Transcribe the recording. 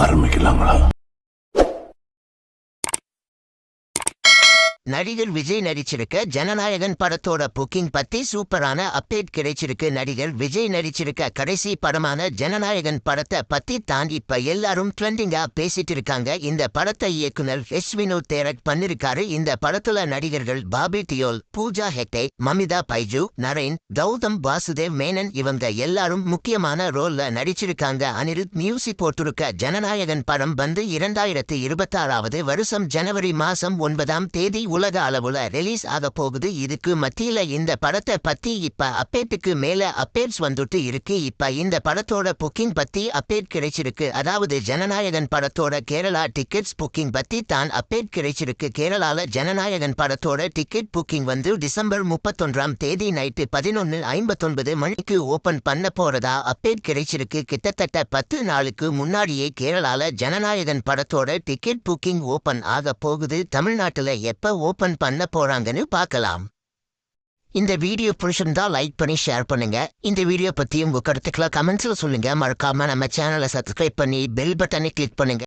ஆரம்பிக்கலாங்களா? நடிகர் விஜய் நடிச்சிருக்க ஜனநாயகன் படத்தோட புக்கிங் பத்தி சூப்பரான அப்டேட் கிடைச்சிருக்கு. நடிகர் விஜய் நடிச்சிருக்க கடைசி படமான ஜனநாயகன் படத்தை பத்தி தாண்டி இப்ப எல்லாரும் ட்ரெண்டிங்கா பேசிட்டு இருக்காங்க. இந்த படத்தை இயக்குனர் எஸ் வினோத் டைரக்ட் பண்ணிருக்காரு. இந்த படத்துல நடிகர்கள் பாபி டியோல், பூஜா ஹெக்டே, மமிதா பைஜு, நரேன், கௌதம் வாசுதேவ் மேனன் இவங்க எல்லாரும் முக்கியமான ரோல்ல நடிச்சிருக்காங்க. அனிருத் மியூசிக் போட்டிருக்க ஜனநாயகன் படம் வந்து 2026 வருஷம் ஜனவரி மாசம் 9ஆம் தேதி உலக அளவுல ரிலீஸ் ஆக போகுது. இதுக்கு மத்தியில இந்த படத்தை பத்தி இப்ப அப்டேட்டுக்கு மேல அப்டேட்ஸ் வந்துட்டு இருக்கு. இப்ப இந்த படத்தோட புக்கிங் பத்தி அப்டேட் கிடைச்சிருக்கு. அதாவது ஜனநாயகன் படத்தோட கேரளா டிக்கெட்ஸ் புக்கிங் பத்தி தான் அப்டேட் கிடைச்சிருக்கு. கேரளால ஜனநாயகன் படத்தோட டிக்கெட் புக்கிங் வந்து டிசம்பர் 31ஆம் தேதி நைட்டு 11:59 மணிக்கு ஓபன் பண்ண போறதா அப்டேட் கிடைச்சிருக்கு. கிட்டத்தட்ட 10 நாளுக்கு முன்னாடியே கேரளால ஜனநாயகன் படத்தோட டிக்கெட் புக்கிங் ஓபன் ஆக போகுது. தமிழ்நாட்டுல எப்ப ஓபன் பண்ண போறாங்கன்னு பார்க்கலாம். இந்த வீடியோ பிடிச்சிருந்தா லைக் பண்ணி ஷேர் பண்ணுங்க. இந்த வீடியோ பத்தி உங்க கருத்துக்களை கமெண்ட்ஸ்ல சொல்லுங்க. மறக்காம நம்ம சேனலை சப்ஸ்கிரைப் பண்ணி பெல் பட்டனை கிளிக் பண்ணுங்க.